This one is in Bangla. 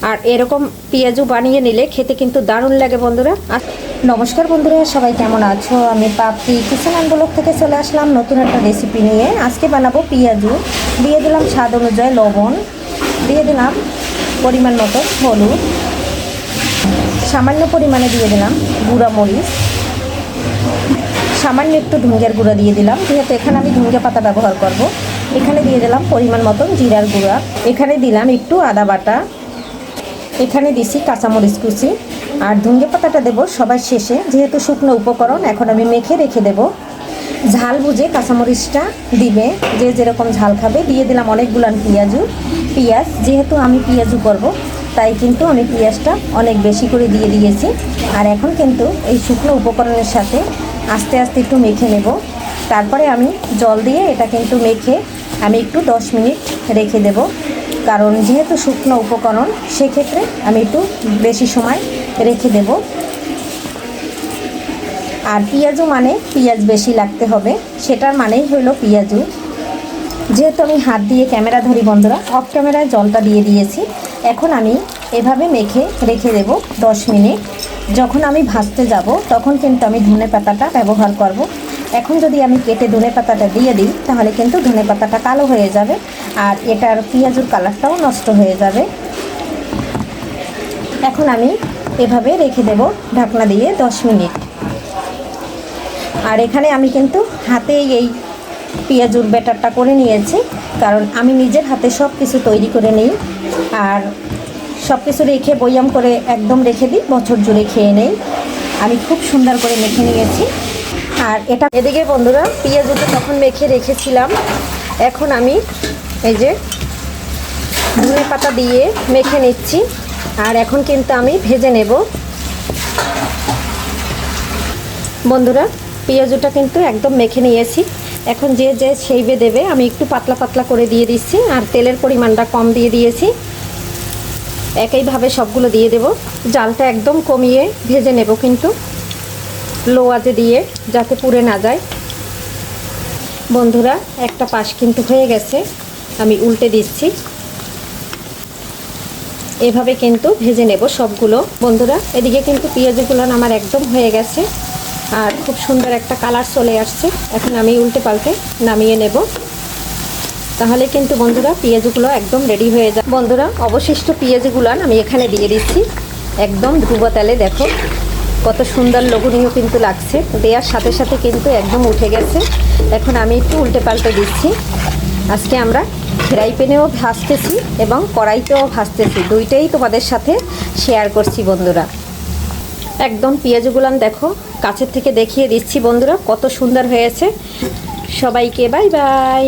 আর এরকম পেঁয়াজু বানিয়ে নিলে খেতে কিন্তু দারুণ লাগে বন্ধুরা। আর নমস্কার বন্ধুরা, সবাই কেমন আছো? আমি পাপড়ি কিচেন অ্যান্ড ব্লগ থেকে চলে আসলাম নতুন একটা রেসিপি নিয়ে। আজকে বানাবো পেঁয়াজু। দিয়ে দিলাম স্বাদ অনুযায়ী লবণ, দিয়ে দিলাম পরিমাণ মতো হলুদ, সামান্য পরিমাণে দিয়ে দিলাম গুঁড়া মরিচ, সামান্য একটু ধনিয়ার গুঁড়া দিয়ে দিলাম, যেহেতু এখানে আমি ধনিয়া পাতা ব্যবহার করব। এখানে দিয়ে দিলাম পরিমাণ মতো জিরার গুঁড়া, এখানে দিলাম একটু আদা বাটা, এখানে দিছি কাঁচামরিচ কুচি। আর ধনিয়া পাতাটা দেবো সবার শেষে, যেহেতু শুকনো উপকরণ। এখন আমি মেখে রেখে দেব। ঝাল বুঝে কাঁচামরিচটা দিবে, যে যেরকম ঝাল খাবে। দিয়ে দিলাম অনেকগুলান পেঁয়াজ, যেহেতু আমি পেঁয়াজু করব তাই কিন্তু আমি পেঁয়াজটা অনেক বেশি করে দিয়ে দিয়েছি। আর এখন কিন্তু এই শুকনো উপকরণের সাথে আস্তে আস্তে একটু মেখে নেব। তারপরে আমি জল দিয়ে এটা কিন্তু মেখে আমি একটু 10 মিনিট রেখে দেব, কারণ যেহেতু শুকনো উপকরণ সেক্ষেত্রে আমি একটু বেশি সময় রেখে দেব। আর পেঁয়াজু মানে পেঁয়াজ বেশি লাগতে হবে, সেটার মানেই হলো পেঁয়াজু। যেহেতু আমি হাত দিয়ে ক্যামেরা ধরি বন্ধুরা, অফ ক্যামেরায় জলটা দিয়ে দিয়েছি। এখন আমি এভাবে মেখে রেখে দেব 10 মিনিট। যখন আমি ভাজতে যাব তখন কিন্তু আমি ধনে পাতাটা ব্যবহার করব। এখন যদি আমি কেটে ধনে পাতাটা দিয়ে দিই তাহলে কিন্তু ধনে পাতাটা কালো হয়ে যাবে, আর এটার পেঁয়াজুর কালারটাও নষ্ট হয়ে যাবে। এখন আমি এভাবে রেখে দেব ঢাকনা দিয়ে 10 মিনিট। আর এখানে আমি কিন্তু হাতেই এই পেঁয়াজুর ব্যাটারটা করে নিয়েছি, কারণ আমি নিজের হাতে সব কিছু তৈরি করে নিই। আর সব কিছু রেখে বয়াম করে একদম রেখে দিই, বছর জুড়ে খেয়ে নেই। আমি খুব সুন্দর করে মেখে নিয়েছি। আর এটা এদিকে বন্ধুরা পেঁয়াজুটা তখন মেখে রেখেছিলাম। এখন আমি এই যে ধনে পাতা দিয়ে মেখে নিচ্ছি। আর এখন কিন্তু আমি ভেজে নেব বন্ধুরা। পেঁয়াজুটা কিন্তু একদম মেখে নিয়েছি। এখন যে সেইবে দেবে, আমি একটু পাতলা পাতলা করে দিয়ে দিচ্ছি। আর তেলের পরিমাণটা কম দিয়ে দিয়েছি। একইভাবে সবগুলো দিয়ে দেব। জালটা একদম কমিয়ে ভেজে নেব, কিন্তু লো আঁচে দিয়ে, যাতে পুড়ে না যায়। বন্ধুরা একটা পাশ কিন্তু হয়ে গেছে, আমি উল্টে দিচ্ছি। এভাবে কিন্তু ভেজে নেব সবগুলো বন্ধুরা। এদিকে কিন্তু পেঁয়াজগুলো আমার একদম হয়ে গেছে, আর খুব সুন্দর একটা কালার চলে আসছে। এখন আমি উল্টে পাল্টে নামিয়ে নেব, তাহলে কিন্তু বন্ধুরা পেঁয়াজগুলো একদম রেডি হয়ে যায়। বন্ধুরা অবশিষ্ট পেঁয়াজগুলো আমি এখানে দিয়ে দিচ্ছি একদম ডুবো তেলে। দেখো কত সুন্দর লোভনীয় কিন্তু লাগছে, দেওয়ার সাথে সাথে কিন্তু একদম উঠে গেছে। এখন আমি একটু উল্টে পাল্টে দিচ্ছি। আজকে আমরা ফ্রাই প্যানেও ভাজতেছি এবং কড়াইতেও ভাজতেছি, দুইটাই তোমাদের সাথে শেয়ার করছি বন্ধুরা। একদম পেঁয়াজগুলো দেখো কাছের থেকে দেখিয়ে দিচ্ছি বন্ধুরা, কত সুন্দর হয়েছে। সবাইকে বাই বাই।